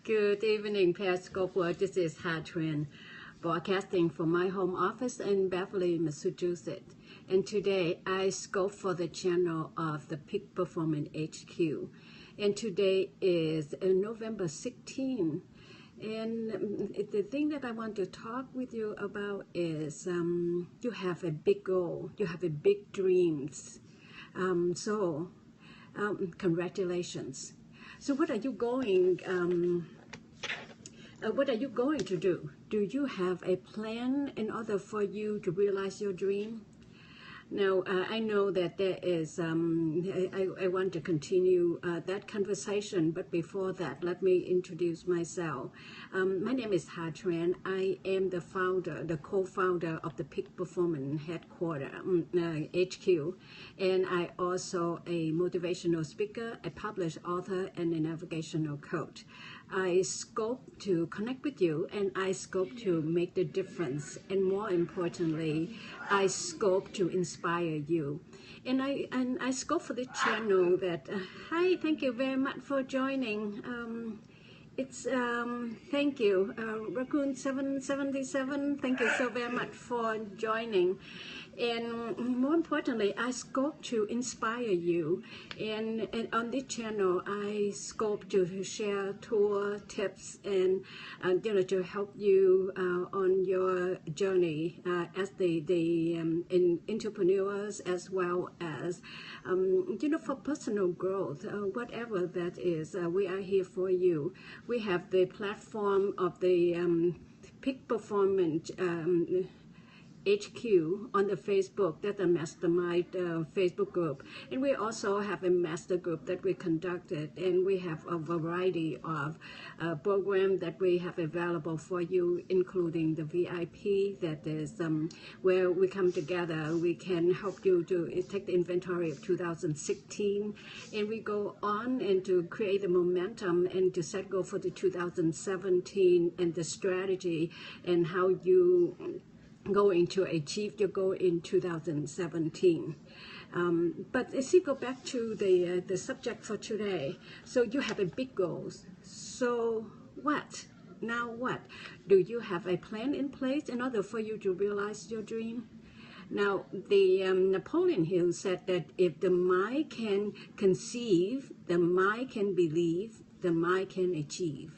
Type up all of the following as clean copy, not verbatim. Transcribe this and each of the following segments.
Good evening, Periscope World. This is Hatrin, broadcasting from my home office in Beverly, Massachusetts. And today I scope for the channel of the Peak Performance HQ. And today is November 16. And the thing that I want to talk with you about is you have a big goal, you have a big dreams. Congratulations. So what are you going to do? Do you have a plan in order for you to realize your dream? Now, I know that there is, I want to continue that conversation, but before that, let me introduce myself. My name is Ha Tran. I am the founder, the co-founder of the Peak Performance Headquarters, HQ, and I also a motivational speaker, a published author, and a navigational coach. I scope to connect with you, and I scope to make the difference, and more importantly, I scope to inspire you. And I scope for the channel that hi, thank you very much for joining. Thank you, Raccoon 777. Thank you so very much for joining. And more importantly, I scope to inspire you. And on this channel, I scope to share tour tips and to help you on your journey as in entrepreneurs, as well as for personal growth, whatever that is. We are here for you. We have the platform of the Peak Performance HQ on the Facebook. That's a mastermind Facebook group, and we also have a master group that we conducted, and we have a variety of programs that we have available for you, including the VIP, that is where we come together. We can help you to take the inventory of 2016, and we go on and to create the momentum and to set goal for the 2017 and the strategy and how you going to achieve your goal in 2017. But let's go back to the subject for today. So you have a big goals. So what? Now what? Do you have a plan in place in order for you to realize your dream? Now, the Napoleon Hill said that if the mind can conceive, the mind can believe, the mind can achieve.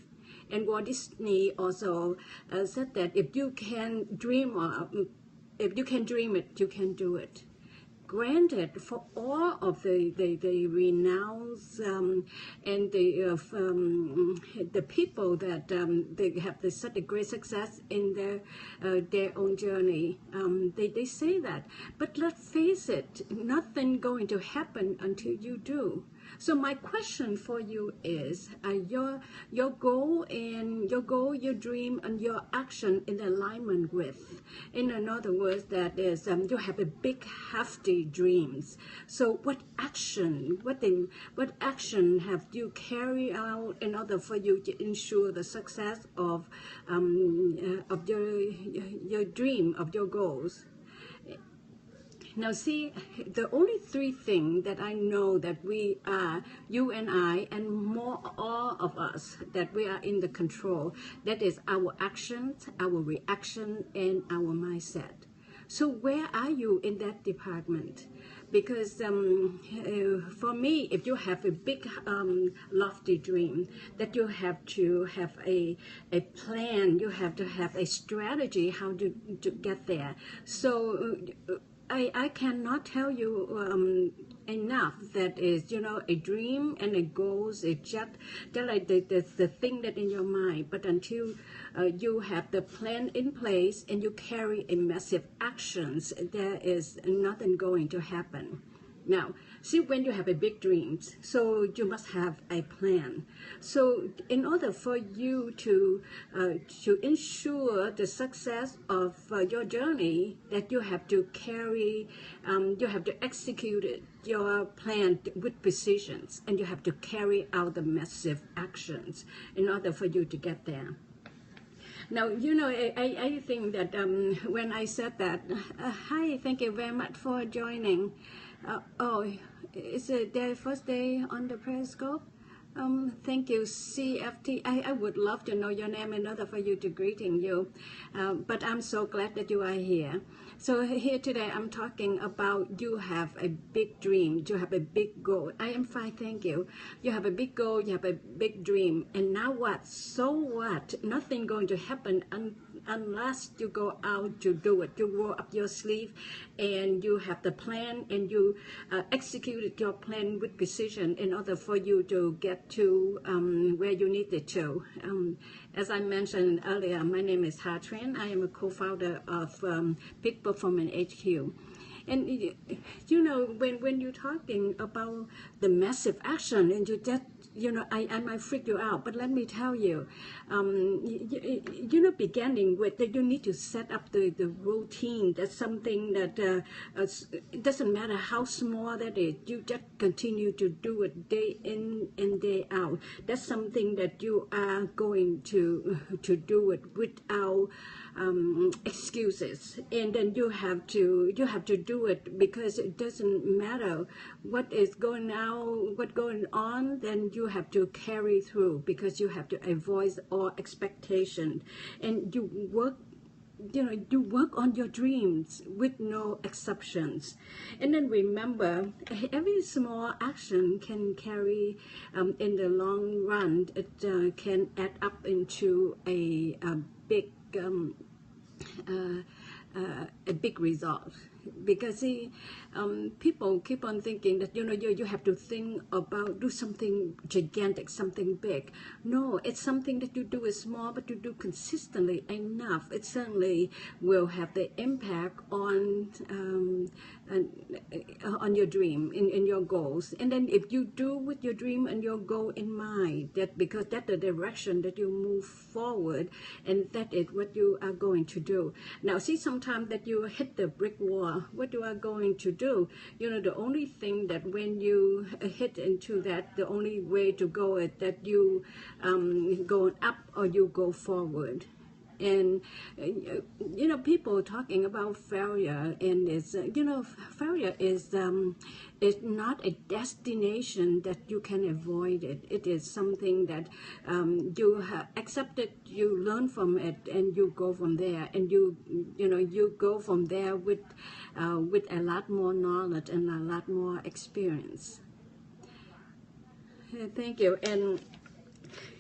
And Walt Disney also said that if you can dream it, you can do it. Granted, for all of the renowned and the people that they have such a great success in their own journey, they say that. But let's face it, nothing going to happen until you do. So my question for you is, your goal, your dream, and your action in alignment with. In other words, that is, you have a big, hefty dreams. So what action have you carried out in order for you to ensure the success of your dream, of your goals? Now see, the only three things that I know that we are, you and I, and more all of us, that we are in the control, that is our actions, our reaction, and our mindset. So where are you in that department? Because for me, if you have a big lofty dream, that you have to have a plan, you have to have a strategy how to get there. So I cannot tell you enough that is, a dream and a goals, it's just like the thing that in your mind. But until you have the plan in place and you carry a massive actions, there is nothing going to happen. Now, see, when you have a big dreams, so you must have a plan. So in order for you to ensure the success of your journey, that you have to carry, you have to execute it, your plan with precision, and you have to carry out the massive actions in order for you to get there. Now, I think that when I said that, hi, thank you very much for joining. Is it their first day on the Periscope? Thank you, CFT. I would love to know your name in order for you to greeting you, but I'm so glad that you are here. So here today, I'm talking about you have a big dream, you have a big goal. I am fine, thank you. You have a big goal, you have a big dream, and now what? So what? Nothing going to happen unless you go out to do it. You roll up your sleeve, and you have the plan, and you executed your plan with precision in order for you to get to where you needed to. As I mentioned earlier, my name is Ha Tran. I am a co-founder of Peak Performance HQ. And you know, when you're talking about the massive action, and you just, you know, I might freak you out, but let me tell you, you know, beginning with that, you need to set up the routine. That's something that it doesn't matter how small that is. You just continue to do it day in and day out. That's something that you are going to do it without excuses, and then you have to do it, because it doesn't matter what is going on. Then you have to carry through, because you have to avoid all expectation, and you work on your dreams with no exceptions. And then remember, every small action can carry, in the long run, it can add up into a big a big result. Because see, people keep on thinking that, you know, you have to think about do something gigantic, something big. No, it's something that you do is small, but you do consistently enough. It certainly will have the impact on your dream, in your goals. And then if you do with your dream and your goal in mind, that because that's the direction that you move forward, and that is what you are going to do. Now, see, sometimes that you hit the brick wall, what you are going to do, you know, the only thing that when you hit into that, the only way to go is that you go up or you go forward. And you know, people talking about failure, and it's you know, failure is not a destination that you can avoid it. It is something that you have accepted, you learn from it, and you go from there. And you know, you go from there with a lot more knowledge and a lot more experience. Thank you. And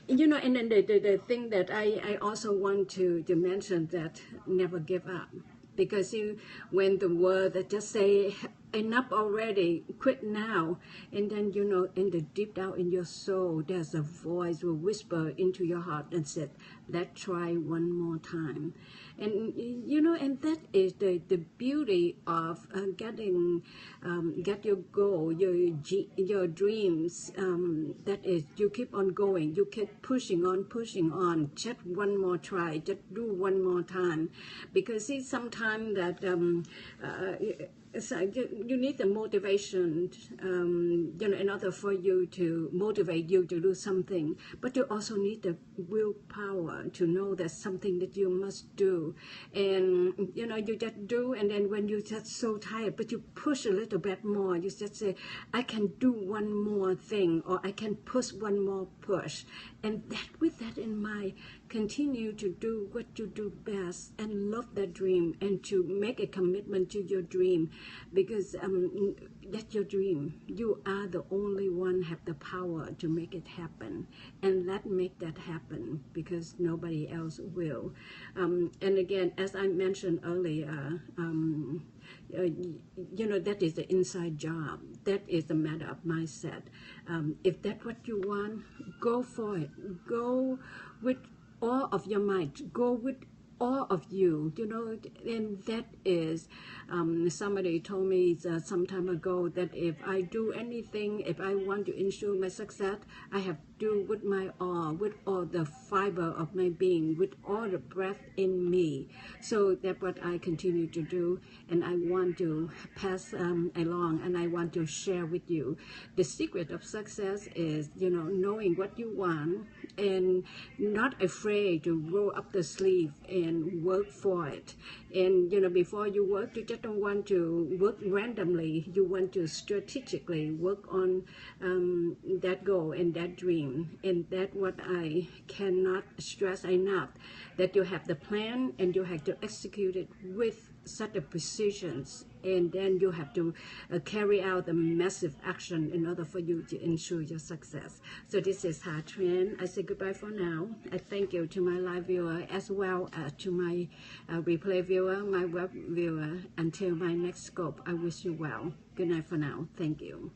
you know, and then the thing that I also want to mention, that never give up. Because when the world that just say enough already, quit now, and then, you know, in the deep down in your soul, there's a voice will whisper into your heart and said, let's try one more time. And you know, and that is the beauty of get your goal, your dreams. That is, you keep on going, you keep pushing on, just one more try, just do one more time. Because see, sometimes that so you need the motivation, you know, in order for you to motivate you to do something. But you also need the willpower to know that's something that you must do. And you know, you just do, and then when you're just so tired, but you push a little bit more, you just say, I can do one more thing, or I can push one more push. And that, with that in mind, continue to do what you do best, and love that dream, and to make a commitment to your dream. Because that's your dream. You are the only one have the power to make it happen, and make that happen, because nobody else will. And again, as I mentioned earlier, you know, that is the inside job. That is the matter of mindset. If that's what you want, go for it. Go with all of your might. Go with all of you, you know. And that is, somebody told me some time ago that if I do anything, if I want to ensure my success, I have to do with all the fiber of my being, with all the breath in me. So that's what I continue to do, and I want to pass along, and I want to share with you. The secret of success is, you know, knowing what you want, and not afraid to roll up the sleeve, and and work for it. And before you work, you just don't want to work randomly. You want to strategically work on that goal and that dream. And that's what I cannot stress enough, that you have the plan and you have to execute it with such a precision, and then you have to carry out a massive action in order for you to ensure your success. So this is Ha Tran. I say goodbye for now. I thank you to my live viewer as well as to my replay viewer, my web viewer. Until my next scope, I wish you well. Good night for now. Thank you.